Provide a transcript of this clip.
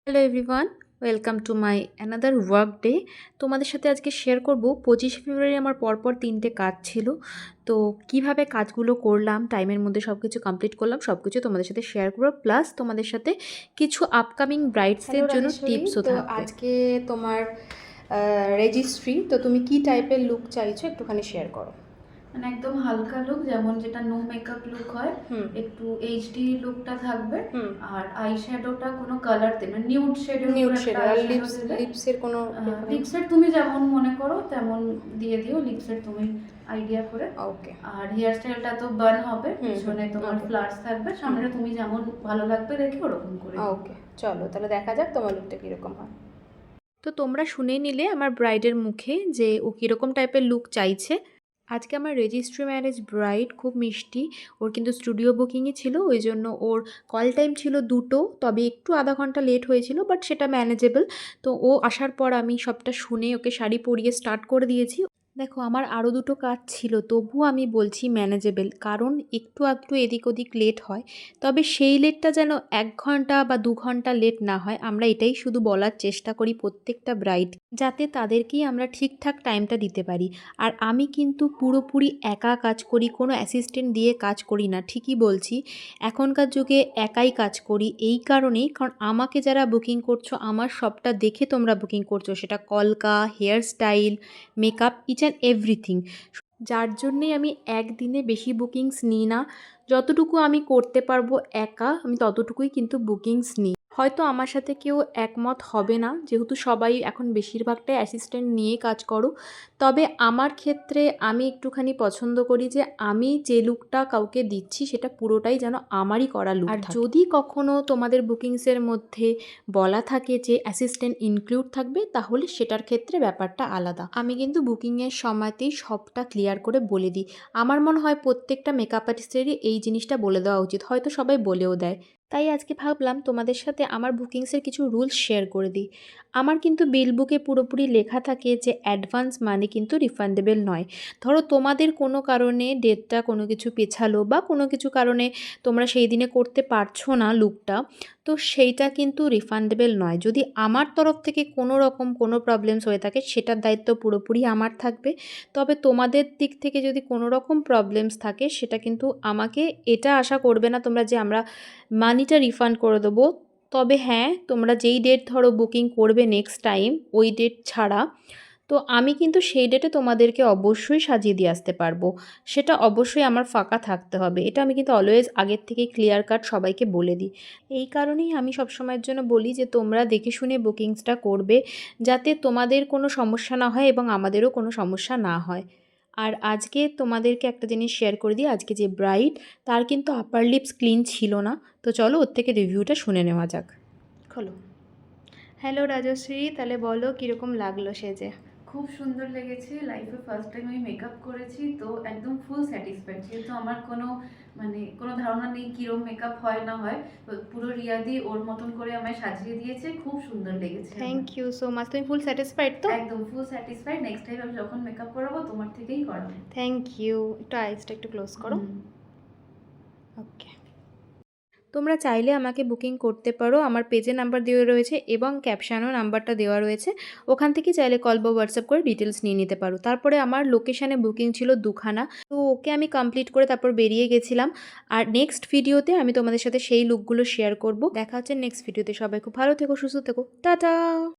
Hello everyone, welcome to my another work day. তোমাদের সাথে আজকে শেয়ার করব 25 ফেব্রুয়ারি আমার পরপর 3টে কাজ ছিল। তো কিভাবে কাজগুলো করলাম, টাইমের মধ্যে সব কিছু কমপ্লিট করলাম, সব কিছু তোমাদের সাথে শেয়ার করবো। প্লাস তোমাদের সাথে কিছু আপকামিং ব্রাইডসদের জন্য টিপসও তো থাকবে। আজকে তোমার রেজিস্ট্রি, তো তুমি কি টাইপের লুক চাইছো একটুখানি শেয়ার করো। মানে একদম হালকা লুক, যেমন যেটা নো মেকআপ লুক হয়, একটু এইচডি লুকটা থাকবে। আর আই শ্যাডোটা কোনো কালার দেবে, নিউড শেডের উপর একটা আর আই শ্যাডো দেবে। লিপসের কোনো লিপসের তুমি যেমন মনে করো তেমন দিয়ে দিও, লিপসের তুমি আইডিয়া করে। ওকে। আর হেয়ার স্টাইলটা তো বান হবে, পিছনে তোমার ফ্লার্স থাকবে, সামনে তুমি যেমন ভালো লাগবে রেখে ওরকম করে। ওকে, চলো তাহলে দেখা যাক তোমার লুকটা কীরকম হয়। তো তোমরা শুনে নিলে আমার ব্রাইডের মুখে যে ও কীরকম টাইপের লুক চাইছে। আজকে আমার রেজিস্ট্রি ম্যারেজ ব্রাইড খুব মিষ্টি। ওর কিন্তু স্টুডিও বুকিংই ছিল, ওই জন্য ওর কল টাইম ছিল 2টো, তবে একটু আধা ঘন্টা লেট হয়েছিল, বাট সেটা ম্যানেজেবল। তো ও আসার পর আমি সবটা শুনে ওকে শাড়ি পরিয়ে স্টার্ট করে দিয়েছি। দেখো, আমার আরও 2টো কাজ ছিল, তবুও আমি বলছি ম্যানেজেবল, কারণ একটু আধটু এদিক ওদিক লেট হয়। তবে সেই লেটটা যেন 1 ঘন্টা বা 2 ঘন্টা লেট না হয়, আমরা এটাই শুধু বলার চেষ্টা করি প্রত্যেকটা ব্রাইড, যাতে তাদেরকেই আমরা ঠিকঠাক টাইমটা দিতে পারি। আর আমি কিন্তু পুরোপুরি একা কাজ করি, কোনো অ্যাসিস্ট্যান্ট দিয়ে কাজ করি না, ঠিকই বলছি। এখনকার যুগে একাই কাজ করি এই কারণেই, কারণ আমাকে যারা বুকিং করছো আমার সবটা দেখে তোমরা বুকিং করছো, সেটা কলকা, hair style, makeup, each and everything. যার জন্যেই আমি একদিনে বেশি বুকিংস নিই না, যতটুকু আমি করতে পারবো একা আমি ততটুকুই কিন্তু বুকিংস নিই। হয়তো আমার সাথে কেউ একমত হবে না, যেহেতু সবাই এখন বেশিরভাগটাই অ্যাসিস্ট্যান্ট নিয়ে কাজ করো। তবে আমার ক্ষেত্রে আমি একটুখানি পছন্দ করি যে আমি যে লুকটা কাউকে দিচ্ছি সেটা পুরোটাই যেন আমারই করা লুক। আর যদি কখনো তোমাদের বুকিংসের মধ্যে বলা থাকে যে অ্যাসিস্ট্যান্ট ইনক্লুড থাকবে, তাহলে সেটার ক্ষেত্রে ব্যাপারটা আলাদা। আমি কিন্তু বুকিংয়ের সময়তেই সবটা ক্লিয়ার করে বলে দিই। আমার মনে হয় প্রত্যেকটা মেকআপ আর্টিস্টেরই এই জিনিসটা বলে দেওয়া উচিত, হয়তো সবাই বলেও দেয়। তাই আজকে ভাবলাম তোমাদের সাথে আমার বুকিংসের কিছু রুলস শেয়ার করে দিই। আমার কিন্তু বিল বুকে পুরোপুরি লেখা থাকে যে অ্যাডভান্স মানি কিন্তু রিফান্ডেবল নয়। ধরো তোমাদের কোনো কারণে ডেটটা কোনো কিছু পেছালো, বা কোনো কিছু কারণে তোমরা সেই দিনে করতে পারছো না লুকটা, তো সেইটা কিন্তু রিফান্ডেবল নয়। যদি আমার তরফ থেকে কোনো রকম কোনো প্রবলেমস হয়ে থাকে, সেটার দায়িত্ব পুরোপুরি আমার থাকবে। তবে তোমাদের দিক থেকে যদি কোনো রকম প্রবলেমস থাকে, সেটা কিন্তু আমাকে এটা আশা করবে না তোমরা যে আমরা মানিটা রিফান্ড করে দেবো। তবে হ্যাঁ, তোমরা যেই ডেট ধরো বুকিং করবে নেক্সট টাইম, ওই ডেট ছাড়া, তো আমি কিন্তু সেই ডেটে তোমাদেরকে অবশ্যই সাজিয়ে দিয়ে আসতে পারবো। সেটা অবশ্যই আমার ফাঁকা থাকতে হবে, এটা আমি কিন্তু অলওয়েজ আগের থেকেই ক্লিয়ার কাট সবাইকে বলে দিই। এই কারণেই আমি সবসময়ের জন্য বলি যে তোমরা দেখে শুনে বুকিংসটা করবে, যাতে তোমাদের কোনো সমস্যা না হয় এবং আমাদেরও কোনো সমস্যা না হয়। আর আজকে তোমাদেরকে একটা জিনিস শেয়ার করে দিই, আজকে যে ব্রাইড, তার কিন্তু আপার লিপস ক্লিন ছিল না। তো চলো ওর থেকে রিভিউটা শুনে নেওয়া যাক। খোলো। হ্যালো রাজশ্রী, তাহলে বলো কীরকম লাগলো সেজে? খুব সুন্দর লেগেছে। লাইফে ফার্স্ট টাইম আমি মেকআপ করেছি, তো একদম ফুল স্যাটিসফাইড। যেহেতু আমার কোনো ধারণা নেই কিরম মেকআপ হয় না হয়, তো পুরো রিয়াদি ওর মতন করে আমায় সাজিয়ে দিয়েছে, খুব সুন্দর লেগেছে। Thank you so much. তুমি ফুল স্যাটিসফাইড তো? একদম ফুল স্যাটিসফাইড। নেক্সট টাইম আমি যখন মেকআপ করাবো তোমার থেকেই করাবো। Thank you. একটু আইসটা একটু ক্লোজ করো। ওকে। তোমরা চাইলে আমাকে বুকিং করতে পারো, আমার পেজে নাম্বার দেওয়া রয়েছে এবং ক্যাপশানেও নাম্বারটা দেওয়া রয়েছে। ওখান থেকে চাইলে কল বা হোয়াটসঅ্যাপ করে ডিটেলস নিয়ে নিতে পারো। তারপরে আমার লোকেশানে বুকিং ছিল 2খানা, তো ওকে আমি কমপ্লিট করে তারপর বেরিয়ে গেছিলাম। আর নেক্সট ভিডিওতে আমি তোমাদের সাথে সেই লুকগুলো শেয়ার করব। দেখা হচ্ছে নেক্সট ভিডিওতে। সবাই খুব ভালো থেকো, সুস্থ থেকো, টাটা।